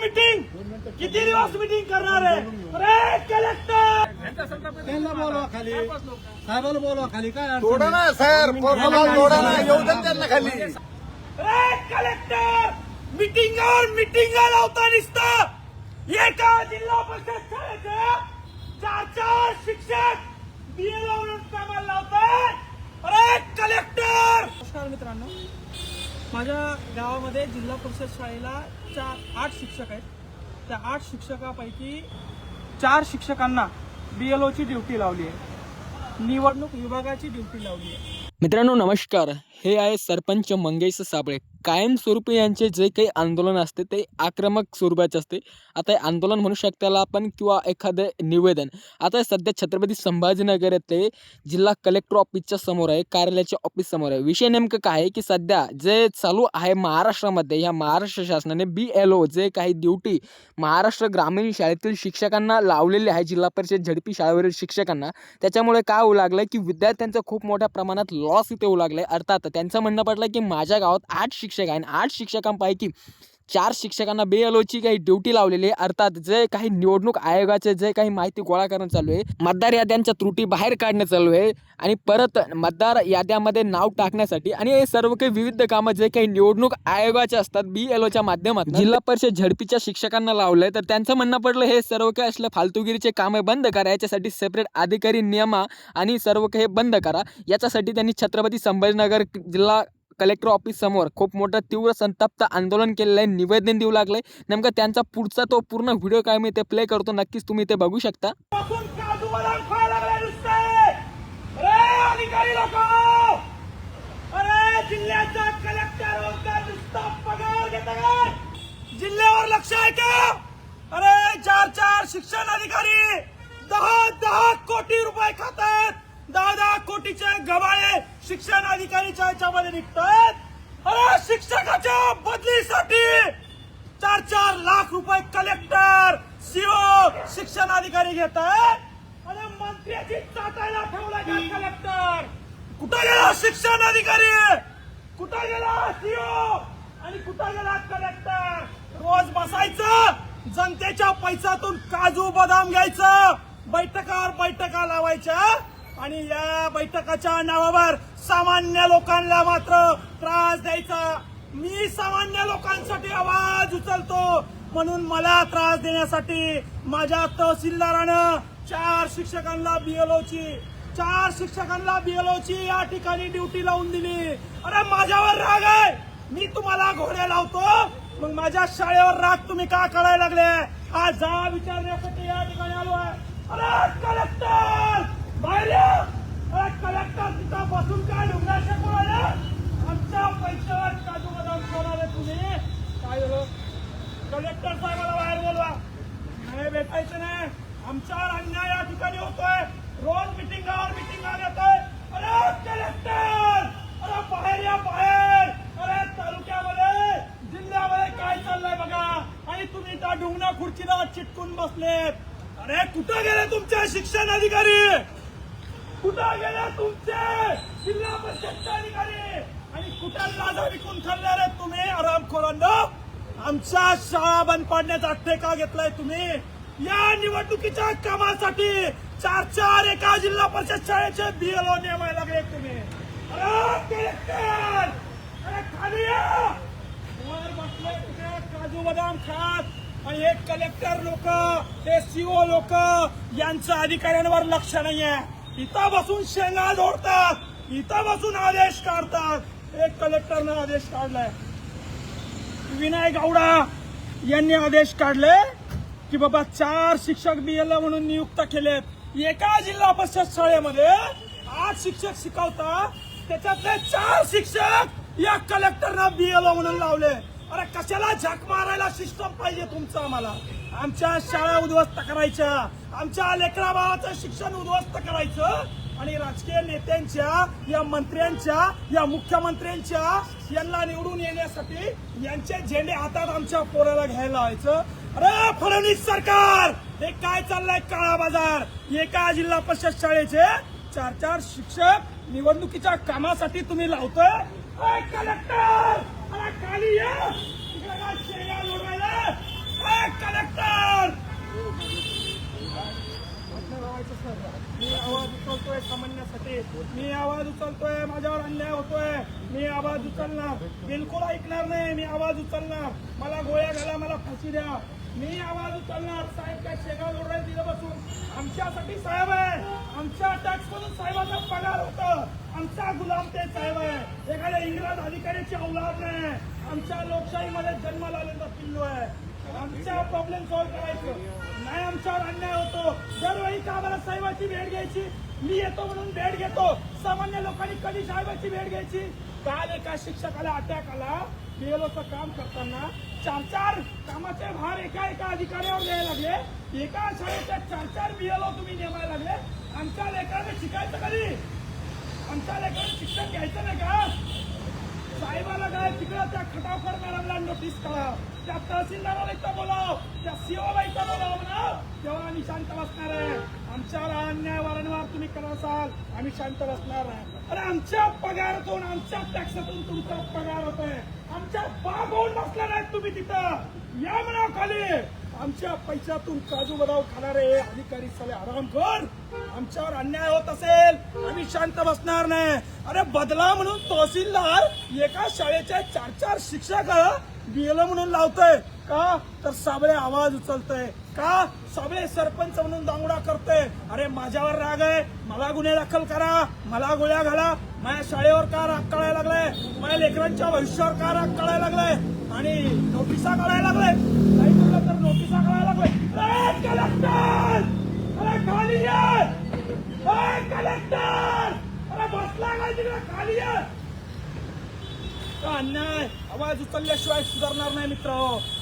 Meeting किती दिवस meeting करणार आहे? अरे कलेक्टर त्यांना बोलवा खाली, साहेबाला बोलवा खाली. काय थोडं ना सर, थोडं ना येऊ द्या त्यांना खाली. अरे कलेक्टर मीटिंग लावता दिसत एका जिल्हा परिषद शाळेचे चार शिक्षक बीएलओ म्हणून कामाला लावतात. अरे कलेक्टर. नमस्कार मित्रांनो, माझ्या गावामध्ये जिल्हा परिषद शाळेला 8 शिक्षक आहेत. त्या 8 शिक्षकापैकी 4 शिक्षकांना बीएलओची ड्युटी लावली आहे, निवडणूक विभागाची ड्युटी लावली आहे. मित्रांनो नमस्कार, हे आहे सरपंच मंगेश साबळे. कायमस्वरूपी यांचे जे काही आंदोलन असते ते आक्रमक स्वरूपाचे असते. आता हे आंदोलन म्हणू शकताला आपण किंवा एखादं निवेदन. आता सध्या छत्रपती संभाजीनगर येथे जिल्हा कलेक्टर ऑफिसच्या समोर आहे, कार्यालयाच्या ऑफिस समोर आहे. विषय नेमकं काय आहे की सध्या जे चालू आहे महाराष्ट्रामध्ये, ह्या महाराष्ट्र शासनाने BLO जे काही ड्युटी महाराष्ट्र ग्रामीण शाळेतील शिक्षकांना लावलेली आहे, जिल्हा परिषद झडपी शाळेवरील शिक्षकांना, त्याच्यामुळे काय होऊ लागलं की विद्यार्थ्यांचं खूप मोठ्या प्रमाणात लॉस इथे होऊ लागलं आहे. अर्थात त्यांचं म्हणणं पडलं की माझ्या गावात 8 शिक्षक आहे, 8 शिक्षकांपैकी 4 शिक्षकांना BLOची काही ड्युटी लावलेली आहे. अर्थात जे काही निवडणूक आयोगाचे जे काही माहिती गोळा करणं चालू आहे, मतदार याद्यांच्या त्रुटी बाहेर काढणं चालू आहे आणि परत मतदार याद्यामध्ये नाव टाकण्यासाठी आणि हे सर्व काही विविध कामं जे काही निवडणूक आयोगाचे असतात BLOच्या माध्यमातून जिल्हा परिषद झडपीच्या शिक्षकांना लावलंय. तर त्यांचं म्हणणं पडलं हे सर्व काही असलं फालतूगिरीचे कामे बंद करा, याच्यासाठी सेपरेट अधिकारी नियमा आणि सर्व काही बंद करा. याच्यासाठी त्यांनी छत्रपती संभाजीनगर जिल्हा कलेक्टर ऑफिस समोर खूप मोठं तीव्र संतप्त आंदोलन केलेलं आहे, निवेदन देऊ लागले. नेमका त्यांचा पुढचा तो पूर्ण व्हिडिओ काय मी ते प्ले करतो, नक्कीच तुम्ही ते बघू शकता. काजू बदाम खायला लागले नुसते. अरे अधिकारी लोक, अरे जिल्ह्याचा कलेक्टर नुसता पगार घेता का? जिल्ह्यावर लक्ष आहे का? अरे 4 शिक्षण अधिकारी 10 कोटी रुपये खातात. 10 कोटीचे गबाळे शिक्षण अधिकारीच्या याच्यामध्ये निघतात. अरे शिक्षकाच्या बदलीसाठी 4 लाख रुपये कलेक्टर CO शिक्षण अधिकारी घेतात. अरे मंत्र्याची चाटायला ठेवला का कलेक्टर? कुठं गेला शिक्षण अधिकारी? कुठं गेला CO? आणि कुठं गेला कलेक्टर? रोज बसायचं, जनतेच्या पैशातून काजू बदाम घ्यायचं, बैठका लावायच्या आणि या बैठकाच्या नावावर सामान्य लोकांना मात्र त्रास द्यायचा. मी सामान्य लोकांसाठी आवाज उचलतो म्हणून मला त्रास देण्यासाठी माझ्या तहसीलदारानं 4 शिक्षकांना BLOची या ठिकाणी ड्युटी लावून दिली. अरे माझ्यावर राग आहे, मी तुम्हाला घोडे लावतो, मग माझ्या शाळेवर राग तुम्ही का काढायला लागले? आज जा विचारण्यासाठी या ठिकाणी आलो आहे. अरे कलेक्टर बाहेर या. अरे कलेक्टर तिथं बसून काय ढुंगणाशे कोणाला? आमच्या पैशावर काजू बदाम कोणाला तुम्ही? काय झालं? कलेक्टर साहेबाला बाहेर बोलवा. नाही भेटायचं नाही, आमच्यावर अन्याय या ठिकाणी होतोय. रोज मिटिंगावर येतोय. अरे कलेक्टर, अरे बाहेर या बाहेर. अरे तालुक्यामध्ये जिल्ह्यामध्ये काय चाललंय बघा आणि तुम्ही त्या ढुंगणा खुर्चीला चिटकून बसलेत. अरे कुठं गेले तुमचे शिक्षण अधिकारी? कुठं गेले तुमचे जिल्हा परिषदचे अधिकारी? आणि कुठं लाजा विकून खाल्ले रे तुम्ही आरामखोरांनो? आमच्या शाळा बंद पाडण्याचा ठेका घेतलाय तुम्ही. या निवडणुकीच्या कामासाठी 4 एका जिल्हा परिषद शाळेचे BLO नेमायला लागले तुम्ही. अरे कलेक्टर, अरे खाली या. वर बसले कुठे काजू बदाम खात आणि हे कलेक्टर लोक, हे CO लोक, यांचं अधिकाऱ्यांवर लक्ष नाहीये. इथं बसून शेंगा जोडतात, इथं बसून आदेश काढतात. एक कलेक्टरनं आदेश काढलाय, विनय गौडा यांनी आदेश काढले की बाबा 4 शिक्षक BLO म्हणून नियुक्त केलेत. एका जिल्हा परिषद शाळेमध्ये 8 शिक्षक शिकवतात, त्याच्यातले 4 शिक्षक या कलेक्टरनं BLO म्हणून लावले. अरे कशाला झक मारायला सिस्टम पाहिजे तुमचं? आम्हाला आमच्या शाळा उद्ध्वस्त करायच्या, आमच्या लेकरा बाळाचं शिक्षण उद्ध्वस्त करायचं आणि राजकीय नेत्यांच्या, या मंत्र्यांच्या, या मुख्यमंत्र्यांच्या यांना निवडून येण्यासाठी यांचे झेंडे हातात आमच्या पोराला घ्यायला लावायचं. अरे फडणवीस सरकार, हे काय चाललंय? काळा बाजार. एका जिल्हा परिषद शाळेचे 4 शिक्षक निवडणुकीच्या कामासाठी तुम्ही लावतोय. कलेक्टर, अरे खाली या. शेंगा जोडायला आवाज उचलतोय, माझ्यावर अन्याय होतोय, मी आवाज उचलणार, बिलकुल ऐकणार नाही, मी आवाज उचलणार, मला गोळ्या घाला, मला फाशी द्या, मी आवाज उचलणार. साहेब काय शेगाव ओरडायला दिलं बसून? आमच्यासाठी साहेब आहे, आमच्या टॅक्स मधून साहेबाचा पगार होतं, आमचा गुलाम ते साहेब आहे, एखाद्या इंग्रज अधिकाऱ्याची औलाद नाही, आमच्या लोकशाहीमध्ये जन्माला आलेला पिल्लू आहे. आमचा प्रॉब्लेम सॉल्व्ह करायचं नाही, आमच्यावर अन्याय होतो. दरवेळी का मला साहेबाची भेट घ्यायची? मी येतो म्हणून भेट घेतो. सामान्य लोकांनी कधी साहेबाची भेट घ्यायची? काल एका शिक्षकाला अटॅक आला, बीएलओचं काम करताना 4 कामाचे भार एका अधिकाऱ्यावर द्यायला लागले. एका शाळेच्या 4 बीएलओ तुम्ही नेमायला लागले. आमच्या लेकरांनी शिकायचं कधी? आमच्या लेकरांनी शिक्षण घ्यायचं नाही का? साहेबाला काय तिकडं त्या खटावकर मॅडमला नोटीस करा, त्या तहसीलदाराला इथं बोलाव, त्या सीओला इथं बोलाव ना, तेव्हा आम्ही शांत बसणार आहे. आमच्यावर अन्याय वारंवार तुम्ही करत असाल, आम्ही शांत बसणार नाही. अरे आमच्या पगारातून, आमच्या टॅक्सातून तुमचा पगार होतोय, आमच्या बाग होऊन बसला नाही तुम्ही तिथं. या म्हणा खाली. आमच्या पैशातून काजू बदाम खाणारे अधिकारी साले आरामखोर. आमच्यावर अन्याय होत असेल आम्ही शांत बसणार नाही. अरे बदला म्हणून तहसीलदार एका शाळेचे 4 शिक्षक बीएलओ म्हणून लावतोय का? तर साबळे आवाज उचलतोय का? साबळे सरपंच म्हणून दांगडा करतोय. अरे माझ्यावर राग आहे, मला गुन्हे दाखल करा, मला गोळ्या घाला. माझ्या शाळेवर का राग काढायला लागलाय? माझ्या लेकरांच्या भविष्यावर का राग काढायला लागलाय? आणि नोटिसा काढायला लागलाय. नाही म्हटलं तर नोटिसा काढायला लागलाय. कलेक्टर, अरे खाली ये. कलेक्टर, अरे बसला काय तिकडे? खाली ये. अन्याय आवाज उचलल्याशिवाय सुधारणार नाही मित्र.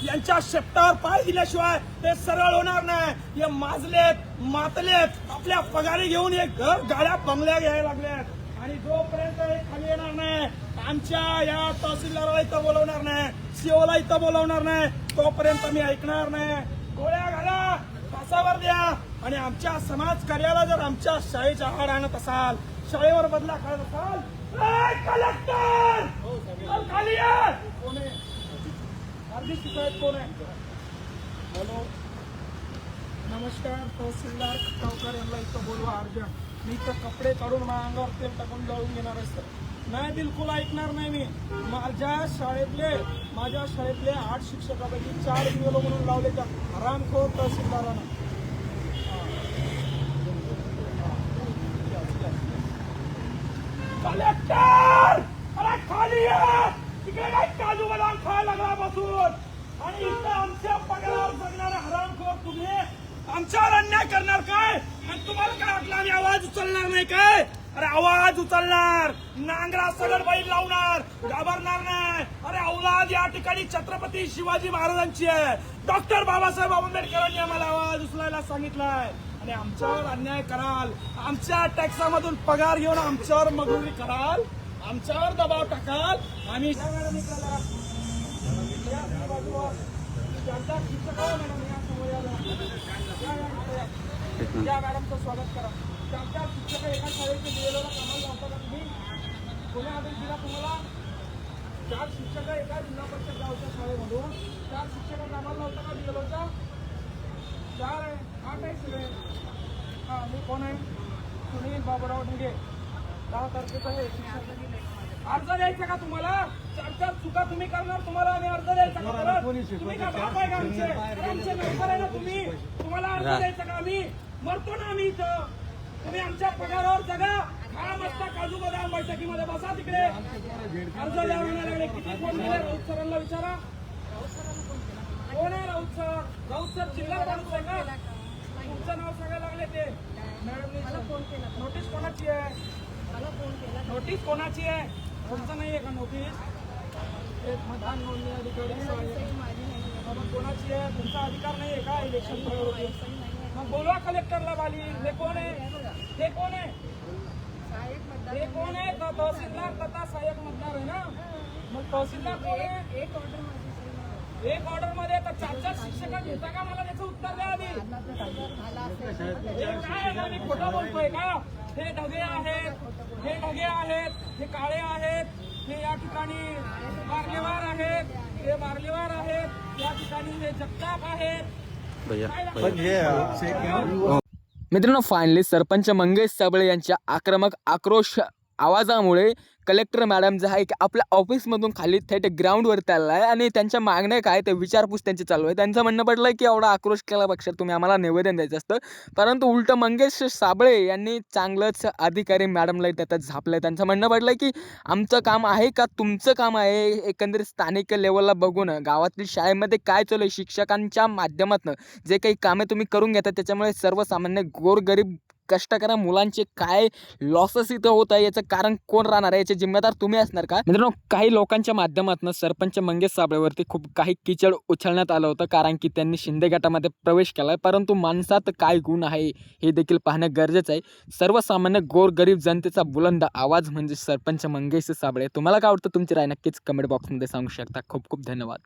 यांच्या शेपटावर पाय दिल्याशिवाय ते सरळ होणार नाही. हे माजलेत, मातलेत, आपल्या पगारी घेऊन एक घर, गाड्या, बंगल्या घ्यायला लागल्यात. आणि जोपर्यंत हे खाली येणार नाही, आमच्या या तहसीलदाराला इथं बोलवणार नाही, सीओला इथं बोलवणार नाही, तोपर्यंत मी ऐकणार नाही. गोळ्या घाला, फासावर द्या. आणि आमच्या समाज कार्याला जर आमच्या शाळेच्या आड आणत असाल, शाळेवर बदला काढत असाल, कलेक्टर खाली ये. कोण आहे? अर्धी शिकायत कोण आहे? हॅलो, नमस्कार. तहसीलदार खटावकर यांना इथं बोलवा अर्जंट. मी इथं कपडे काढून माझ्या अंगावर तेल टाकून जाळून घेणार आहे सर. नाही, बिलकुल ऐकणार नाही मी. माझ्या शाळेतले 8 शिक्षकापैकी 4 बीएलओ म्हणून लावले त्या हरामखोर तहसीलदारांना. कलेक्टर, अरे खाली ये. तिकडे काय काजू बदाम खायला लागला बसून. आणि इथं आमच्या पगारावर जगणारे हरामखोर तुम्ही आमच्यावर अन्याय करणार काय? आणि तुम्हाला काय वाटलं आम्ही आवाज उचलणार नाही काय? अरे आवाज उचलणार, नांगरा सगळ बैल लावणार, घाबरणार नाही. अरे औलाद या ठिकाणी छत्रपती शिवाजी महाराजांची आहे. डॉक्टर बाबासाहेब आंबेडकरांनी आम्हाला आवाज उचलायला सांगितलाय. आणि आमच्यावर अन्याय कराल, आमच्या टॅक्सामधून पगार घेऊन आमच्यावर मजुरी कराल, आमच्यावर दबाव टाकाल. आम्ही या मॅडमचं स्वागत करा. 4 शिक्षक एका शाळेचे बीएलओला कामाला लावता का तुम्ही? कोणी आदेश दिला तुम्हाला? 4 शिक्षक एका जिल्हा परिषद गावच्या शाळेमधून 4 शिक्षक कामाला लावता का बीएलओच्या? 4 आहे, 8 आहे सगळे. हा, मी कोण आहे? सुनील बाबूराव ढगे. 10 तारखेचा आहे शिक्षक. अर्ज द्यायचा का तुम्हाला? 4 चुका तुम्ही करणार, तुम्हाला आम्ही अर्ज द्यायचा का? तुम्ही का बाप आहे का आमचे नोकर आहे ना तुम्ही? तुम्हाला अर्ज द्यायचा का? आम्ही मरतो ना आम्ही इथं. तुम्ही आमच्या पगारावर जगा, खा मस्त काजू बदाम, बैठकीमध्ये बसा तिकडे. अर्ज द्यावा लागले. किती फोन दिले? राऊत सरांना विचारा. कोण आहे राऊत सर? राऊत सर जिल्हा माणूस आहे का? तुमचं नाव सांगायला लागले ते मॅडमने फोन केला. नोटीस कोणाची आहे? नोटीस कोणाची आहे? तुमचं नाही आहे का नोटीस? मतदान नोंदणी अधिकारी मग कोणाची आहे? तुमचा अधिकार नाही आहे का इलेक्शन? मग बोलवा कलेक्टरला बाली. हे कोण आहे? हे कोण आहे? हे कोण आहे? तहसीलदार तथा सहाय्यक मतदार आहे ना? मग तहसीलदार कोण आहे? एक ऑर्डर मध्ये तर 4 शिक्षक घेता का? मला त्याचं उत्तर द्या आधी. काय मी खोटं बोलतोय का? हे ढगे आहेत, हे ढगे आहेत, हे काळे आहेत, हे या ठिकाणी मार्लेवार आहेत, हे मार्लेवार आहेत, या ठिकाणी हे जगताप आहेत. मित्रांनो, फायनली सरपंच मंगेश साबळे यांच्या आक्रमक आक्रोश आवाजामुळे कलेक्टर मॅडम जे आहे की आपल्या ऑफिसमधून खाली थेट ग्राउंडवरती आलेला आहे आणि त्यांच्या मागण्या काय ते विचारपूस त्यांची चालू आहे. त्यांचं म्हणणं पडलं की एवढा आक्रोश केल्यापेक्षा तुम्ही आम्हाला निवेदन द्यायचं असतं, परंतु उलटं मंगेश साबळे यांनी चांगलंच अधिकारी मॅडमला त्याच्यात झापलं. त्यांचं म्हणणं पडलं की आमचं काम आहे का तुमचं काम आहे, एकंदरीत स्थानिक लेवलला बघून गावातील शाळेमध्ये काय चालू आहे, शिक्षकांच्या माध्यमातून जे काही कामे तुम्ही करून घेता त्याच्यामुळे सर्वसामान्य गोरगरीब कष्टकऱ्या मुलांचे काय लॉसेस इथं होत आहे याचं कारण कोण राहणार आहे, याचे जिम्मेदार तुम्ही असणार का? मित्रांनो, काही लोकांच्या माध्यमातून सरपंच मंगेश साबळेवरती खूप काही किचड उचलण्यात आलं होतं, कारण की त्यांनी शिंदे गटामध्ये प्रवेश केला आहे, परंतु माणसात काय गुण आहे हे देखील पाहणं गरजेचं आहे. सर्वसामान्य गोरगरीब जनतेचा बुलंद आवाज म्हणजे सरपंच मंगेश साबळे. तुम्हाला काय वाटतं? तुमची राय नक्कीच कमेंट बॉक्समध्ये सांगू शकता. खूप खूप धन्यवाद.